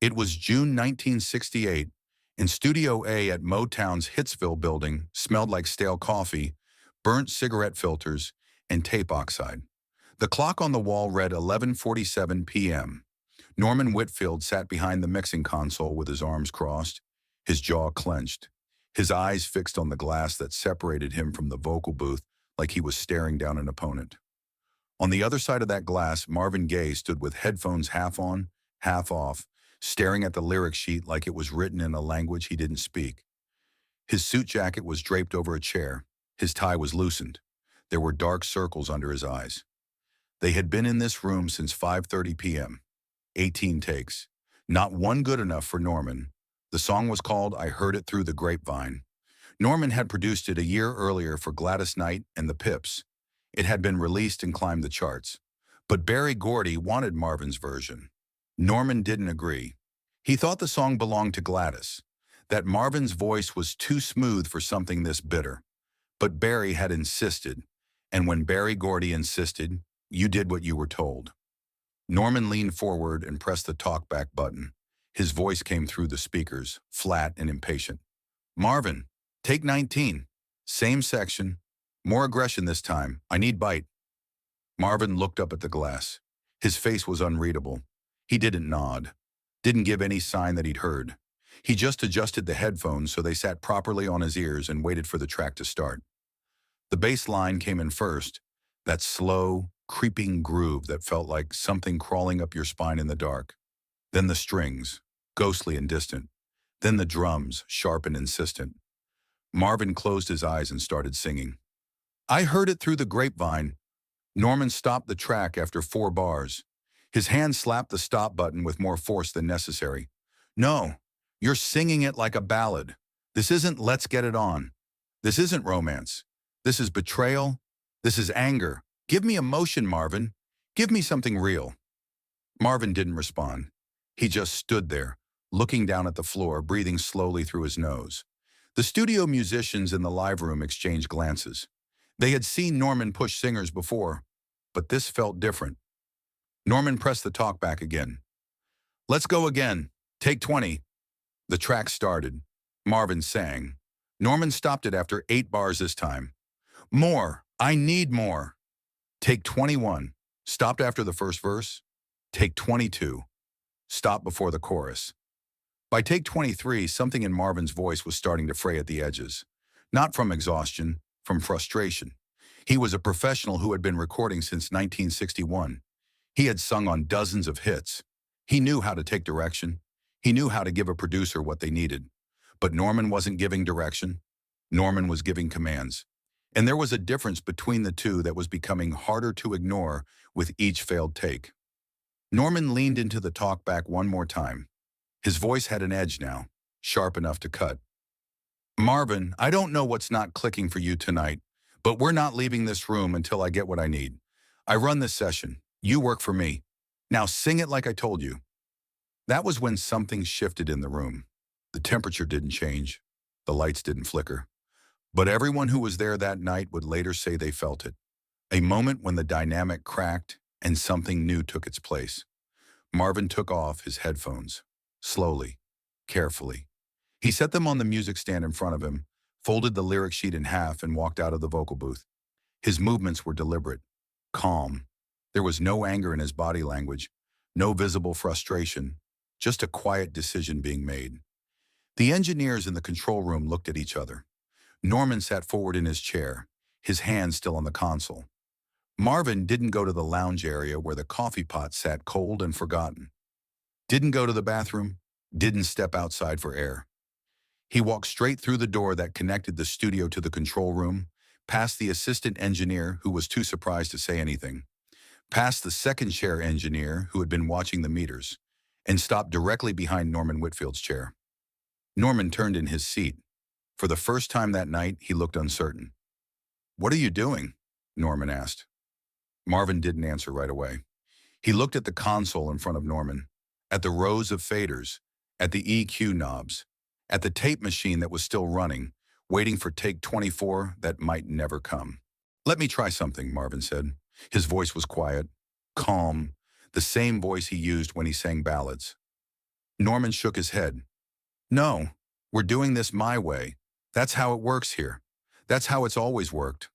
It was June 1968, and Studio A at Motown's Hitsville building smelled like stale coffee, burnt cigarette filters, and tape oxide. The clock on the wall read 11:47 p.m. Norman Whitfield sat behind the mixing console with his arms crossed, his jaw clenched, his eyes fixed on the glass that separated him from the vocal booth like he was staring down an opponent. On the other side of that glass, Marvin Gaye stood with headphones half on, half off, staring at the lyric sheet like it was written in a language he didn't speak. His suit jacket was draped over a chair. His tie was loosened. There were dark circles under his eyes. They had been in this room since 5:30 p.m. 18 takes. Not one good enough for Norman. The song was called I Heard It Through the Grapevine. Norman had produced it a year earlier for Gladys Knight and the Pips. It had been released and climbed the charts. But Berry Gordy wanted Marvin's version. Norman didn't agree. He thought the song belonged to Gladys, that Marvin's voice was too smooth for something this bitter. But Berry had insisted, and when Berry Gordy insisted, you did what you were told. Norman leaned forward and pressed the talkback button. His voice came through the speakers, flat and impatient. Marvin, take 19. Same section. More aggression this time. I need bite. Marvin looked up at the glass. His face was unreadable. He didn't nod, didn't give any sign that he'd heard. He just adjusted the headphones so they sat properly on his ears and waited for the track to start. The bass line came in first, that slow, creeping groove that felt like something crawling up your spine in the dark. Then the strings, ghostly and distant. Then the drums, sharp and insistent. Marvin closed his eyes and started singing. I heard it through the grapevine. Norman stopped the track after 4 bars. His hand slapped the stop button with more force than necessary. No, you're singing it like a ballad. This isn't Let's Get It On. This isn't romance. This is betrayal. This is anger. Give me emotion, Marvin. Give me something real. Marvin didn't respond. He just stood there, looking down at the floor, breathing slowly through his nose. The studio musicians in the live room exchanged glances. They had seen Norman push singers before, but this felt different. Norman pressed the talkback again. Let's go again. Take 20. The track started. Marvin sang. Norman stopped it after 8 bars this time. More. I need more. Take 21. Stopped after the first verse. Take 22. Stopped before the chorus. By take 23, something in Marvin's voice was starting to fray at the edges. Not from exhaustion, from frustration. He was a professional who had been recording since 1961. He had sung on dozens of hits. He knew how to take direction. He knew how to give a producer what they needed. But Norman wasn't giving direction. Norman was giving commands. And there was a difference between the two that was becoming harder to ignore with each failed take. Norman leaned into the talkback one more time. His voice had an edge now, sharp enough to cut. Marvin, I don't know what's not clicking for you tonight, but we're not leaving this room until I get what I need. I run this session. You work for me. Now sing it like I told you. That was when something shifted in the room. The temperature didn't change. The lights didn't flicker. But everyone who was there that night would later say they felt it. A moment when the dynamic cracked and something new took its place. Marvin took off his headphones. Slowly, carefully. He set them on the music stand in front of him, folded the lyric sheet in half and walked out of the vocal booth. His movements were deliberate, calm. There was no anger in his body language, no visible frustration, just a quiet decision being made. The engineers in the control room looked at each other. Norman sat forward in his chair, his hands still on the console. Marvin didn't go to the lounge area where the coffee pot sat cold and forgotten. Didn't go to the bathroom, didn't step outside for air. He walked straight through the door that connected the studio to the control room, past the assistant engineer who was too surprised to say anything, past the second chair engineer who had been watching the meters, and stopped directly behind Norman Whitfield's chair. Norman turned in his seat. For the first time that night, he looked uncertain. What are you doing? Norman asked. Marvin didn't answer right away. He looked at the console in front of Norman, at the rows of faders, at the EQ knobs, at the tape machine that was still running, waiting for take 24 that might never come. Let me try something, Marvin said. His voice was quiet, calm, the same voice he used when he sang ballads. Norman shook his head. No, we're doing this my way. That's how it works here. That's how it's always worked.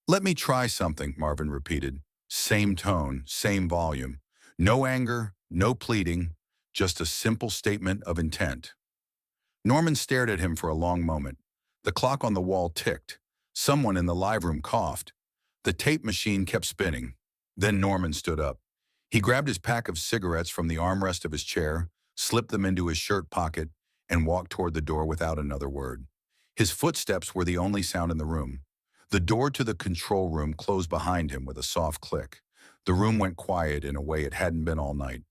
Let me try something, Marvin repeated. Same tone, same volume. No anger, no pleading, just a simple statement of intent. Norman stared at him for a long moment. The clock on the wall ticked. Someone in the live room coughed. The tape machine kept spinning. Then Norman stood up. He grabbed his pack of cigarettes from the armrest of his chair, slipped them into his shirt pocket, and walked toward the door without another word. His footsteps were the only sound in the room. The door to the control room closed behind him with a soft click. The room went quiet in a way it hadn't been all night.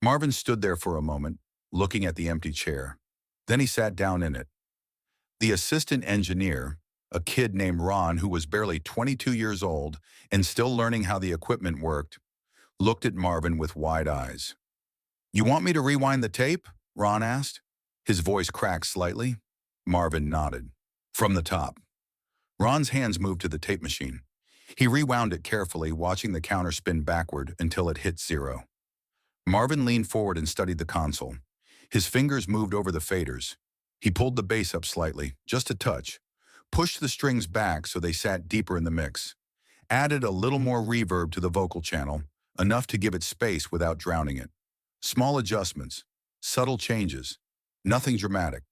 Marvin stood there for a moment, looking at the empty chair. Then he sat down in it. The assistant engineer, a kid named Ron who was barely 22 years old and still learning how the equipment worked, looked at Marvin with wide eyes. "You want me to rewind the tape?" Ron asked. His voice cracked slightly. Marvin nodded. From the top. Ron's hands moved to the tape machine. He rewound it carefully, watching the counter spin backward until it hit 0. Marvin leaned forward and studied the console. His fingers moved over the faders. He pulled the bass up slightly, just a touch, pushed the strings back so they sat deeper in the mix, added a little more reverb to the vocal channel, enough to give it space without drowning it. Small adjustments, subtle changes, nothing dramatic.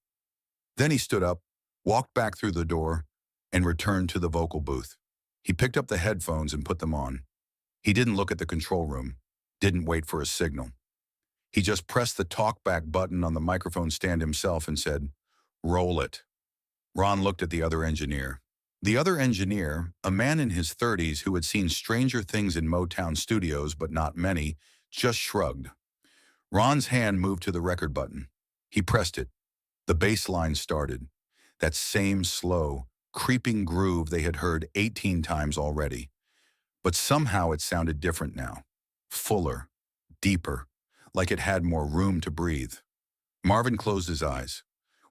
Then he stood up, walked back through the door, and returned to the vocal booth. He picked up the headphones and put them on. He didn't look at the control room, didn't wait for a signal. He just pressed the talkback button on the microphone stand himself and said, "Roll it." Ron looked at the other engineer. The other engineer, a man in his 30s who had seen stranger things in Motown studios but not many, just shrugged. Ron's hand moved to the record button. He pressed it. The bass line started. That same slow, creeping groove they had heard 18 times already. But somehow it sounded different now. Fuller, deeper, like it had more room to breathe. Marvin closed his eyes.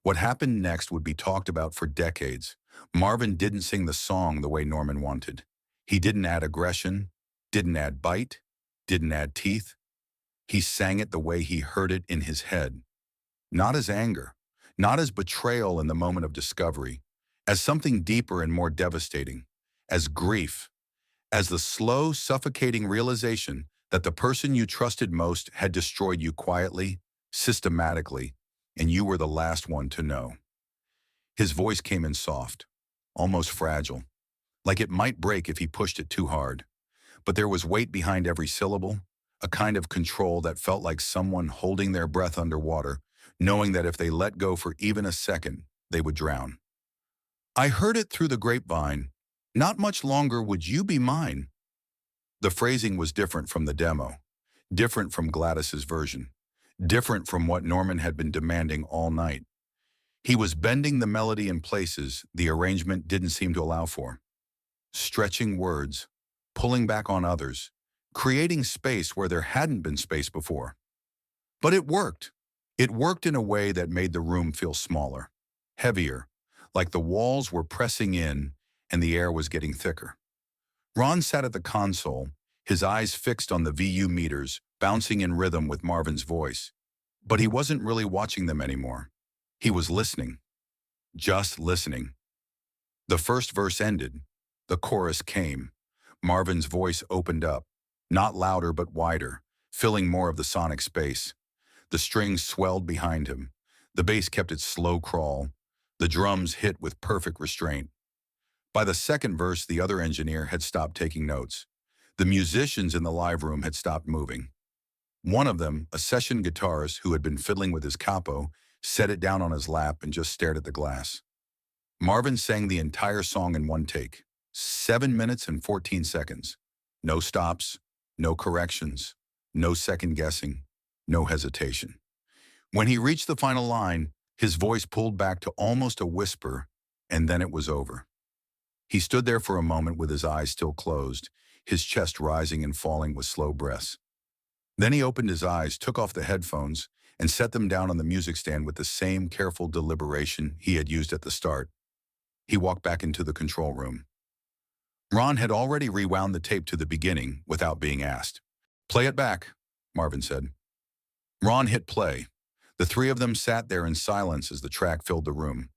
What happened next would be talked about for decades. Marvin didn't sing the song the way Norman wanted. He didn't add aggression, didn't add bite, didn't add teeth. He sang it the way he heard it in his head. Not as anger, not as betrayal in the moment of discovery, as something deeper and more devastating, as grief, as the slow, suffocating realization that the person you trusted most had destroyed you quietly, systematically, and you were the last one to know. His voice came in soft, almost fragile, like it might break if he pushed it too hard. But there was weight behind every syllable, a kind of control that felt like someone holding their breath underwater, knowing that if they let go for even a second, they would drown. "I heard it through the grapevine. Not much longer would you be mine." The phrasing was different from the demo, different from Gladys's version, different from what Norman had been demanding all night. He was bending the melody in places the arrangement didn't seem to allow for, stretching words, pulling back on others, creating space where there hadn't been space before. But it worked. It worked in a way that made the room feel smaller, heavier, like the walls were pressing in and the air was getting thicker. Ron sat at the console, his eyes fixed on the VU meters, bouncing in rhythm with Marvin's voice. But he wasn't really watching them anymore. He was listening. Just listening. The first verse ended. The chorus came. Marvin's voice opened up, not louder but wider, filling more of the sonic space. The strings swelled behind him. The bass kept its slow crawl. The drums hit with perfect restraint. By the second verse, the other engineer had stopped taking notes. The musicians in the live room had stopped moving. One of them, a session guitarist who had been fiddling with his capo, set it down on his lap and just stared at the glass. Marvin sang the entire song in one take, 7 minutes and 14 seconds. No stops, no corrections, no second guessing, no hesitation. When he reached the final line, his voice pulled back to almost a whisper, and then it was over. He stood there for a moment with his eyes still closed, his chest rising and falling with slow breaths. Then he opened his eyes, took off the headphones, and set them down on the music stand with the same careful deliberation he had used at the start. He walked back into the control room. Ron had already rewound the tape to the beginning without being asked. "Play it back," Marvin said. Ron hit play. The three of them sat there in silence as the track filled the room.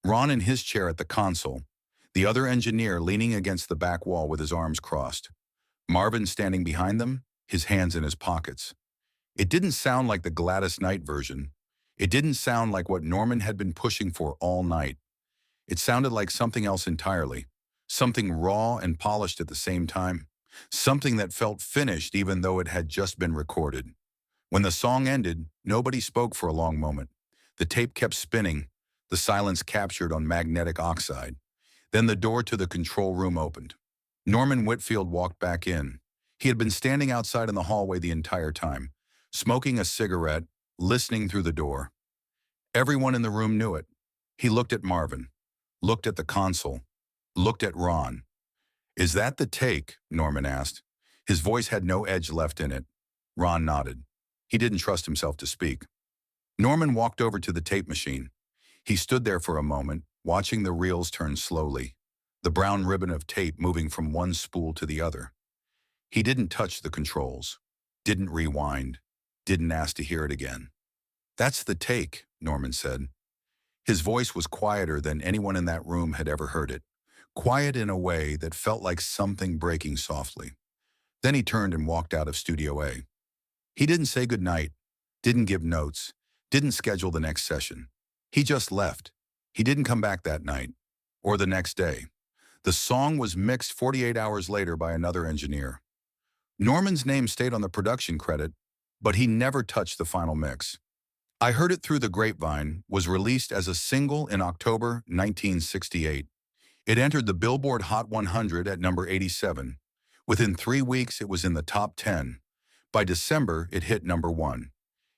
Ron in his chair at the console, the other engineer leaning against the back wall with his arms crossed. Marvin standing behind them, his hands in his pockets. It didn't sound like the Gladys Knight version. It didn't sound like what Norman had been pushing for all night. It sounded like something else entirely. Something raw and polished at the same time. Something that felt finished even though it had just been recorded. When the song ended, nobody spoke for a long moment. The tape kept spinning, the silence captured on magnetic oxide. Then the door to the control room opened. Norman Whitfield walked back in. He had been standing outside in the hallway the entire time, smoking a cigarette, listening through the door. Everyone in the room knew it. He looked at Marvin, looked at the console, looked at Ron. "Is that the take?" Norman asked. His voice had no edge left in it. Ron nodded. He didn't trust himself to speak. Norman walked over to the tape machine. He stood there for a moment, watching the reels turn slowly, the brown ribbon of tape moving from one spool to the other. He didn't touch the controls, didn't rewind, didn't ask to hear it again. "That's the take," Norman said. His voice was quieter than anyone in that room had ever heard it, quiet in a way that felt like something breaking softly. Then he turned and walked out of Studio A. He didn't say goodnight, didn't give notes, didn't schedule the next session. He just left. He didn't come back that night, or the next day. The song was mixed 48 hours later by another engineer. Norman's name stayed on the production credit, but he never touched the final mix. "I Heard It Through the Grapevine" was released as a single in October 1968. It entered the Billboard Hot 100 at number 87. Within 3 weeks, it was in the top 10. By December, it hit number 1.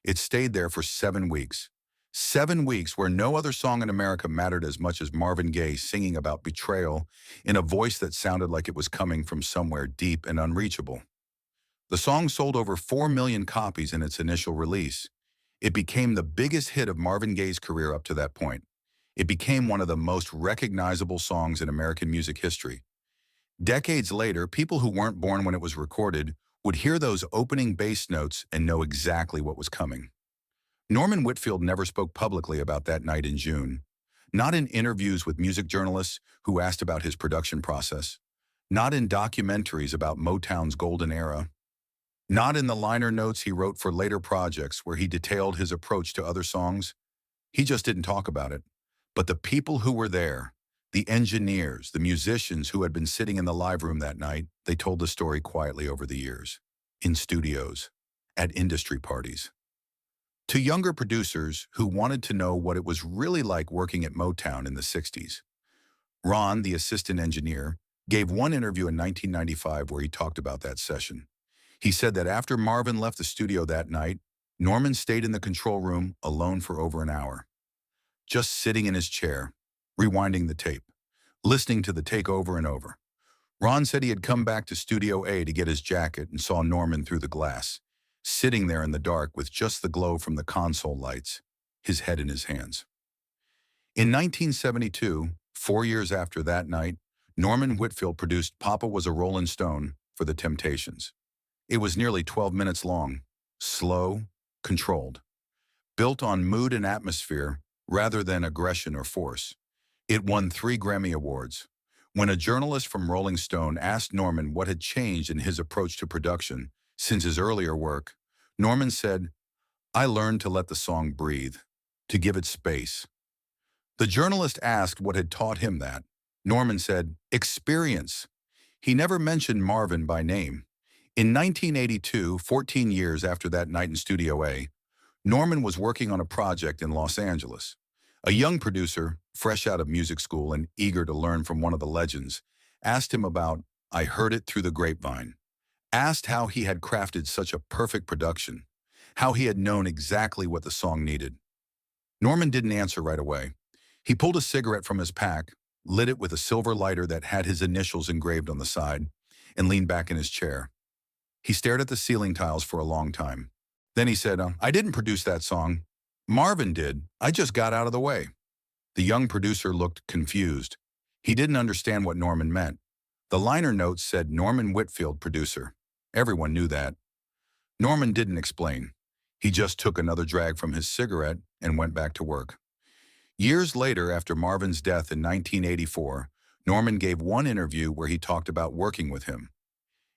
It stayed there for 7 weeks. 7 weeks where no other song in America mattered as much as Marvin Gaye singing about betrayal in a voice that sounded like it was coming from somewhere deep and unreachable. The song sold over 4 million copies in its initial release. It became the biggest hit of Marvin Gaye's career up to that point. It became one of the most recognizable songs in American music history. Decades later, people who weren't born when it was recorded would hear those opening bass notes and know exactly what was coming. Norman Whitfield never spoke publicly about that night in June. Not in interviews with music journalists who asked about his production process. Not in documentaries about Motown's golden era. Not in the liner notes he wrote for later projects where he detailed his approach to other songs. He just didn't talk about it. But the people who were there, the engineers, the musicians who had been sitting in the live room that night, they told the story quietly over the years. In studios, at industry parties. To younger producers who wanted to know what it was really like working at Motown in the 60s. Ron, the assistant engineer, gave one interview in 1995 where he talked about that session. He said that after Marvin left the studio that night, Norman stayed in the control room alone for over an hour. Just sitting in his chair, rewinding the tape, listening to the take over and over. Ron said he had come back to Studio A to get his jacket and saw Norman through the glass, sitting there in the dark with just the glow from the console lights, his head in his hands. In 1972, 4 years after that night, Norman Whitfield produced "Papa Was a Rollin' Stone" for the Temptations. It was nearly 12 minutes long, slow, controlled, built on mood and atmosphere rather than aggression or force. It won 3 Grammy Awards. When a journalist from Rolling Stone asked Norman what had changed in his approach to production since his earlier work, Norman said, "I learned to let the song breathe, to give it space." The journalist asked what had taught him that. Norman said, "Experience." He never mentioned Marvin by name. In 1982, 14 years after that night in Studio A, Norman was working on a project in Los Angeles. A young producer, fresh out of music school and eager to learn from one of the legends, asked him about "I Heard It Through the Grapevine," asked how he had crafted such a perfect production, how he had known exactly what the song needed. Norman didn't answer right away. He pulled a cigarette from his pack, lit it with a silver lighter that had his initials engraved on the side, and leaned back in his chair. He stared at the ceiling tiles for a long time. Then he said, "I didn't produce that song. Marvin did. I just got out of the way." The young producer looked confused. He didn't understand what Norman meant. The liner notes said Norman Whitfield, producer. Everyone knew that. Norman didn't explain. He just took another drag from his cigarette and went back to work. Years later, after Marvin's death in 1984, Norman gave one interview where he talked about working with him.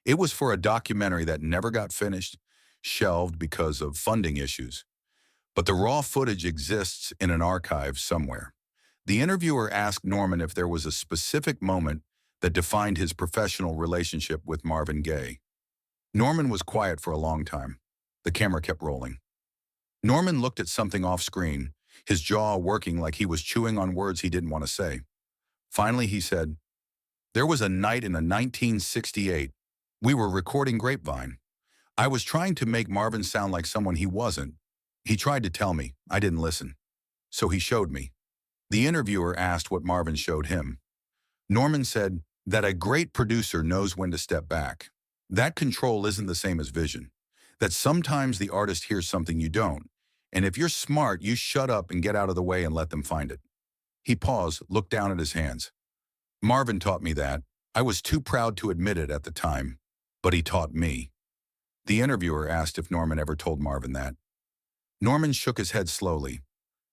It was for a documentary that never got finished, shelved because of funding issues. But the raw footage exists in an archive somewhere. The interviewer asked Norman if there was a specific moment that defined his professional relationship with Marvin Gaye. Norman was quiet for a long time. The camera kept rolling. Norman looked at something off-screen, his jaw working like he was chewing on words he didn't want to say. Finally, he said, "There was a night in 1968. We were recording Grapevine. I was trying to make Marvin sound like someone he wasn't. He tried to tell me. I didn't listen. So he showed me." The interviewer asked what Marvin showed him. Norman said that a great producer knows when to step back. That control isn't the same as vision. That sometimes the artist hears something you don't. And if you're smart, you shut up and get out of the way and let them find it. He paused, looked down at his hands. "Marvin taught me that. I was too proud to admit it at the time, but he taught me." The interviewer asked if Norman ever told Marvin that. Norman shook his head slowly.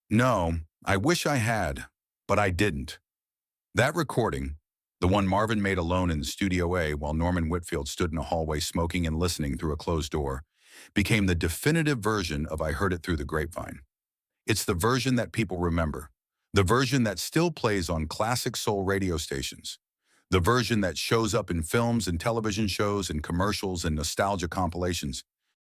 "No, I wish I had, but I didn't." That recording, the one Marvin made alone in Studio A while Norman Whitfield stood in a hallway smoking and listening through a closed door, became the definitive version of "I Heard It Through the Grapevine." It's the version that people remember, the version that still plays on classic soul radio stations, the version that shows up in films and television shows and commercials and nostalgia compilations.